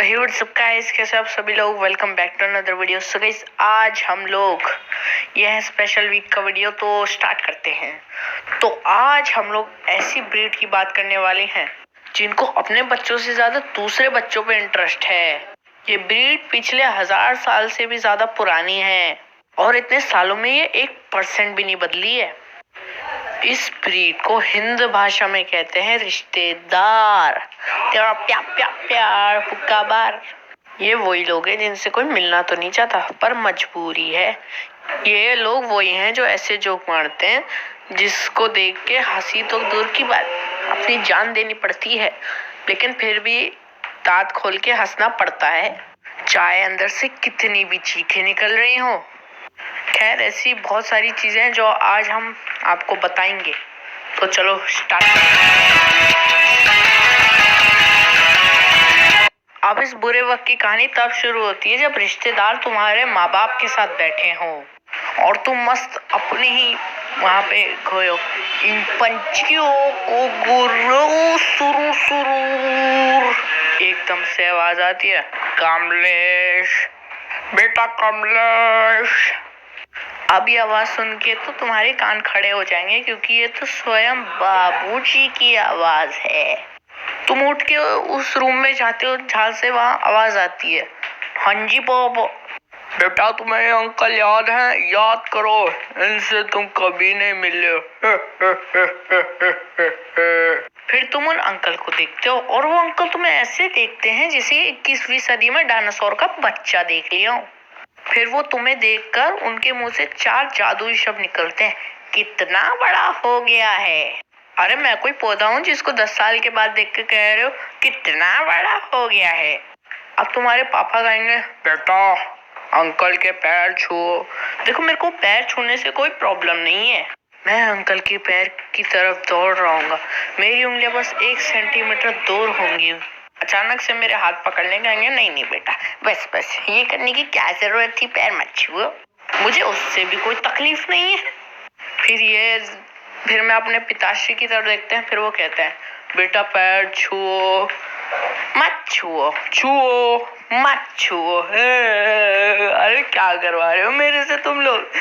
हे WhatsApp guys, कैसे आप सभी लोग। Welcome back to another video. So guys, आज हम लोग यह स्पेशल वीक का वीडियो तो स्टार्ट करते हैं। तो आज हम लोग ऐसी ब्रीड की बात करने वाले हैं जिनको अपने बच्चों से ज्यादा दूसरे बच्चों पे इंटरेस्ट है। ये ब्रीड पिछले 1000 साल से भी ज्यादा पुरानी है और इतने सालों में ये 1% भी नहीं बदली है। इस ब्रीड को हिंदी भाषा में कहते हैं रिश्तेदार, तेरा प्यार प्यार प्यार हुक्का बार। ये वही लोग हैं जिनसे कोई मिलना तो नहीं चाहता पर मजबूरी है। ये लोग वही हैं जो ऐसे जोक मारते हैं जिसको देख के हंसी तो दूर की बात, अपनी जान देनी पड़ती है, लेकिन फिर भी दांत खोल के हंसना पड़ता है, चाहे अंदर से कितनी भी चीखें निकल रही हो। खैर, ऐसी बहुत सारी चीजें जो आज हम आपको बताएंगे। तो चलो स्टार्ट। अब इस बुरे वक्त की कहानी तब शुरू होती है जब रिश्तेदार तुम्हारे माँ बाप के साथ बैठे हों और तुम मस्त अपनी ही वहां पे खोयो। इन पंछियों को गुरु सुरु सुरूर एकदम से आवाज आती है, कमलेश बेटा कमलेश। अब ये आवाज सुन के तो तुम्हारे कान खड़े हो जाएंगे क्योंकि ये तो स्वयं बाबूजी की आवाज है। तुम उठ के उस रूम में जाते हो जहाँ से वहाँ आवाज आती है, हाँ जी बाबा। बेटा, तुम्हें अंकल याद है? याद करो, इनसे तुम कभी नहीं मिले। फिर तुम उन अंकल को देखते हो और वो अंकल तुम्हें ऐसे देखते हैं जैसे 21वीं सदी में डायनासोर का बच्चा देख लिया हो। फिर वो तुम्हें देखकर उनके मुंह से 4 जादुई शब्द निकलते हैं, कितना बड़ा हो गया है। अरे मैं कोई पौधा हूँ जिसको 10 साल के बाद देख के कह रहे हो कितना बड़ा हो गया है। अब तुम्हारे पापा कहेंगे, बेटा अंकल के पैर छुओ। देखो, मेरे को पैर छूने से कोई प्रॉब्लम नहीं है, मैं अंकल के पैर की तरफ दौड़ रहा हूँ, मेरी उंगलियां बस 1 सेंटीमीटर दूर होंगी। अचानक से मेरे हाथ पकड़ने कहेंगे, नहीं नहीं बेटा, बस बस ये करने की क्या जरूरत थी, पैर मत छुओ, मुझे उससे भी कोई तकलीफ नहीं है। फिर मैं अपने पिताश्री की तरफ देखते हैं, फिर वो कहते हैं, बेटा पैर छुओ मत छुओ, छुओ मत छुओ। अरे क्या करवा रहे हो मेरे से तुम लोग।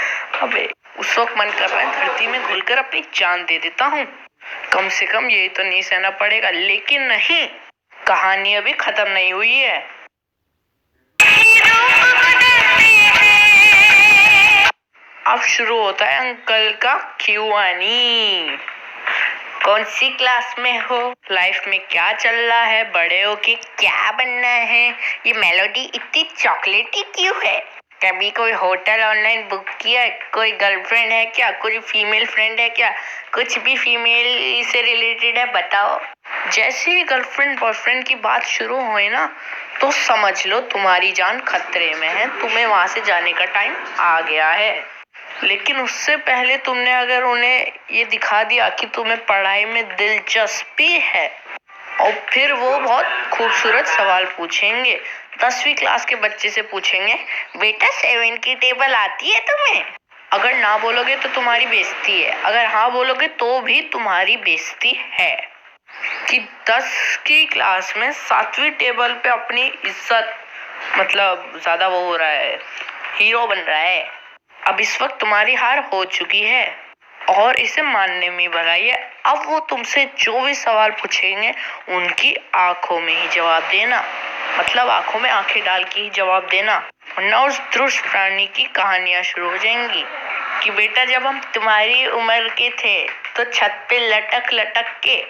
अबे उस वक्त मन कर रहा है धरती में घुलकर अपनी जान दे देता हूँ, कम से कम यही तो नहीं सहना पड़ेगा। लेकिन नहीं, कहानी अभी खत्म नहीं हुई है। अब शुरू होता है अंकल का क्यूआनी। कौन सी क्लास में हो, लाइफ में क्या चल रहा है, बड़े हो के क्या बनना है, ये मेलोडी इतनी चॉकलेटी क्यों है, कभी कोई होटल ऑनलाइन बुक किया, कोई गर्लफ्रेंड है क्या, कोई फीमेल फ्रेंड है क्या, कुछ भी फीमेल से रिलेटेड है बताओ। जैसे ही गर्लफ्रेंड बॉयफ्रेंड की बात शुरू हुई ना, तो समझ लो तुम्हारी जान खतरे में है, तुम्हें वहां से जाने का टाइम आ गया है। लेकिन उससे पहले तुमने अगर उन्हें ये दिखा दिया कि तुम्हें पढ़ाई में दिलचस्पी है, और फिर वो बहुत खूबसूरत सवाल पूछेंगे। 10वीं क्लास के बच्चे से पूछेंगे, बेटा 7 की टेबल आती है तुम्हें? अगर ना बोलोगे तो तुम्हारी बेइज्जती है, अगर हाँ बोलोगे तो भी तुम्हारी बेइज्जती है। कि 10 की क्लास में 7वीं टेबल पे अपनी इज्जत, मतलब ज्यादा वो हो रहा है, हीरो बन रहा है। अब इस वक्त तुम्हारी हार हो चुकी है और इसे मानने में भलाई है। अब वो तुमसे जो भी सवाल पूछेंगे उनकी आंखों में ही जवाब देना, मतलब आंखों में आंखें डाल के ही जवाब देना, वरना उस दुष्ट प्राणी की कहानियां शुरू हो जाएंगी कि बेटा जब हम तुम्हारी उम्र के थे तो छत पे लटक लटक के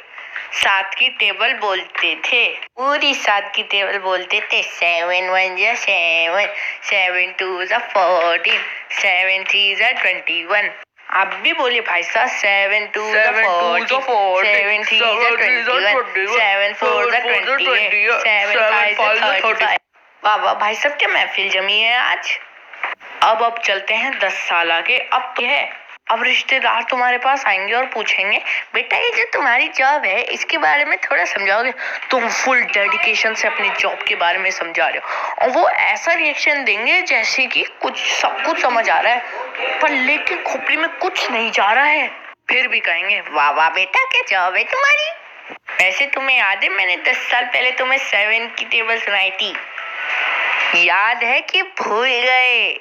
7 की टेबल बोलते थे, पूरी 7 की टेबल बोलते थे। 7 1 जा 7, 7 2 जा 14, 7 3 जा 21। आप भी बोलिए भाई साहब, 7 2 जा 14, 7 3 जा 21, 7 4 जा 28, 7 5 जा 35। वाह वाह भाई साहब, क्या महफिल जमी है आज। अब चलते हैं 10 साल आगे। अब क्या है, अब रिश्तेदार तुम्हारे पास आएंगे और पूछेंगे, बेटा ये जो तुम्हारी जॉब है इसके बारे में थोड़ा समझाओगे? तुम फुल डेडिकेशन से अपनी जॉब के बारे में समझा रहे हो और वो ऐसा रिएक्शन देंगे जैसे कि सब कुछ समझ आ रहा है, पर लेकिन खोपड़ी में कुछ नहीं जा रहा है। फिर भी कहेंगे, वाह वाह बेटा, क्या जॉब है तुम्हारी? ऐसे तुम्हें याद है मैंने 10 साल पहले तुम्हें 7 की टेबल सुनाई थी? याद है कि भूल गए?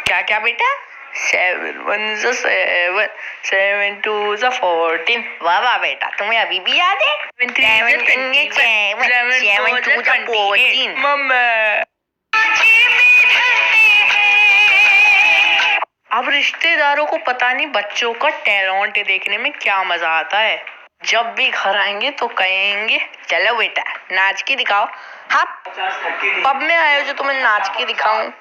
क्या क्या बेटा? 7 1 7 7 2 14। वाह वाह बेटा, तुम्हें अभी भी याद है? 7 2 14। मम्मा अब रिश्तेदारों को पता नहीं बच्चों का टैलेंट देखने में क्या मजा आता है। जब भी घर आएंगे तो कहेंगे चलो बेटा नाच के दिखाओ। हाँ, पब में आए हो जो तुम्हें नाच के दिखाऊं?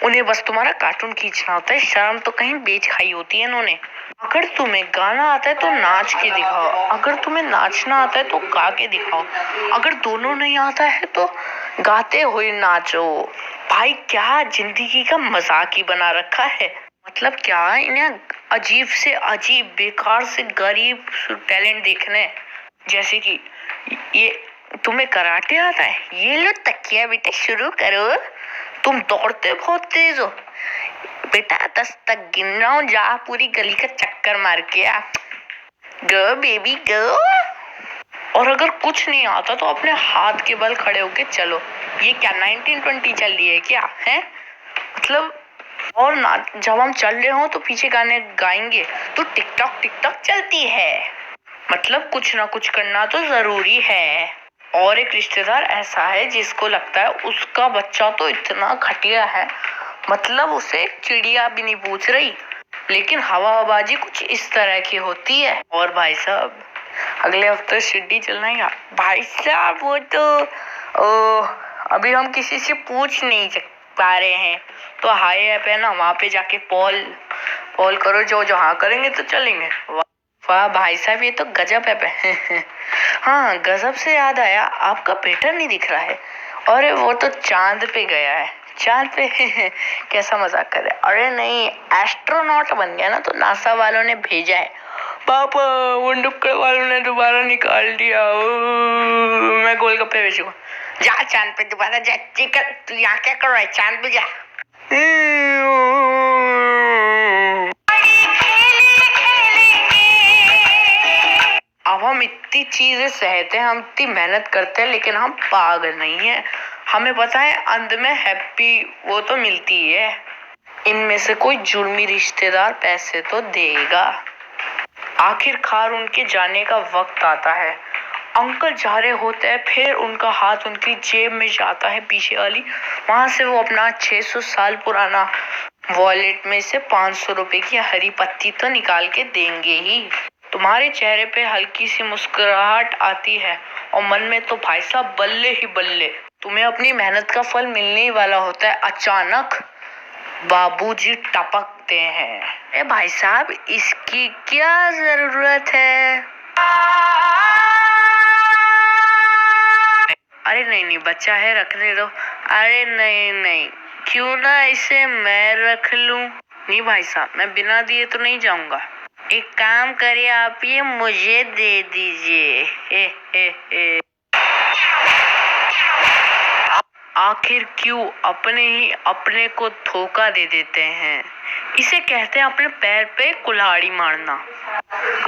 उन्हें बस तुम्हारा कार्टून खींचना होता है, शर्म तो कहीं बेच खाई होती है इन्होंने। अगर तुम्हें गाना आता है तो नाच के दिखाओ, अगर तुम्हें नाचना आता है तो गा के दिखाओ, अगर दोनों नहीं आता है तो गाते हुए नाचो। भाई क्या जिंदगी का मजाक ही बना रखा है। मतलब क्या इन्हें अजीब से अजीब बेकार से गरीब टैलेंट देखने। जैसे कि ये तुम्हें कराटे आता है, ये लो तकिया बेटा शुरू करो। तुम दौड़ते बहुत तेज हो बेटा, 10 तक गिन रहा हूँ, जा पूरी गली का चक्कर मार के आ। गो बेबी गो। और अगर कुछ नहीं आता तो अपने हाथ के बल खड़े होके चलो। ये क्या 1920 चल रही है क्या है? मतलब और ना जब हम चल रहे हो तो पीछे गाने गाएंगे तो टिकटॉक चलती है। मतलब कुछ ना कुछ करना तो जरूरी है। और एक रिश्तेदार ऐसा है जिसको लगता है उसका बच्चा तो इतना घटिया है, मतलब उसे चिड़िया भी नहीं पूछ रही। लेकिन हवाबाजी कुछ इस तरह की होती है। और भाई साहब अगले हफ्ते शिरडी चलना है भाई साहब, वो तो अभी हम किसी से पूछ नहीं पा रहे हैं, तो हाई ऐप है ना, वहाँ पे जाके पॉल करो, जो हाँ करेंगे तो चलेंगे। वाह भाई साहब ये तो गजब है। हाँ गजब से याद आया, आपका पेटर नहीं दिख रहा है। अरे वो तो चांद पे गया है। चांद पे कैसा मजाक कर रहे? अरे नहीं, एस्ट्रोनॉट बन गया ना, तो नासा वालों ने भेजा है। पापा वो नुक्कड़ वालों ने दोबारा निकाल दिया। मैं गोलगप्पे बेचूंगा। जा चांद पे दोबारा जा, चिकन तू यहाँ क्या कर रहा है? चांद पे जा। अब हम इतनी चीजें सहते हैं, हम इतनी मेहनत करते हैं, लेकिन हम पागल नहीं है। हमें पता है अंत में हैप्पी वो तो मिलती है। इनमें से कोई जुर्मी रिश्तेदार पैसे तो देगा। आखिरकार उनके जाने का वक्त आता है। अंकल जा रहे होते हैं, फिर उनका हाथ उनकी जेब में जाता है पीछे वाली, वहां से वो अपना 600 साल पुराना वॉलेट में से 500 रुपए की हरी पत्ती तो निकाल के देंगे ही। तुम्हारे चेहरे पे हल्की सी मुस्कुराहट आती है और मन में तो भाई साहब बल्ले ही बल्ले, तुम्हें अपनी मेहनत का फल मिलने ही वाला होता है। अचानक बाबूजी टपकते हैं। ए भाई साहब इसकी क्या जरूरत है? अरे नहीं बच्चा है रखने दो। अरे नहीं क्यों ना इसे मैं रख लूं। नहीं भाई साहब मैं बिना दिए तो नहीं जाऊंगा। एक काम करिए आप ये मुझे दे दीजिए। आखिर क्यों अपने ही अपने को धोखा दे देते हैं। इसे कहते हैं अपने पैर पे कुल्हाड़ी मारना।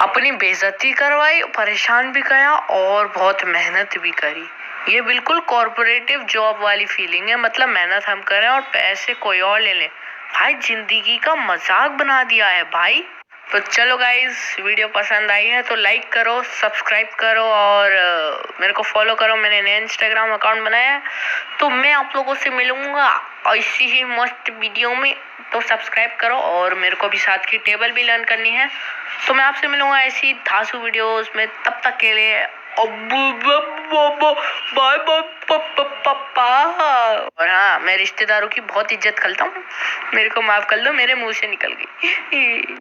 अपनी बेइज्जती करवाई, परेशान भी किया और बहुत मेहनत भी करी। ये बिल्कुल कॉर्पोरेटिव जॉब वाली फीलिंग है। मतलब मेहनत हम करें और पैसे कोई और ले ले। भाई जिंदगी का मजाक बना दिया है भाई। तो चलो गाइस, वीडियो पसंद आई है तो लाइक करो, सब्सक्राइब करो और मेरे को फॉलो करो। मैंने नया इंस्टाग्राम अकाउंट बनाया है, तो मैं आप लोगों से मिलूंगा ऐसी ही मस्त वीडियो में। तो सब्सक्राइब करो और मेरे को भी साथ की टेबल भी लर्न करनी है, तो मैं आपसे मिलूंगा ऐसी धांसू वीडियोस में। तब तक के लिए बाय पापा। और हाँ मैं रिश्तेदारों की बहुत इज्जत करता हूँ, मेरे को माफ कर दो, मेरे मुंह से निकल गई।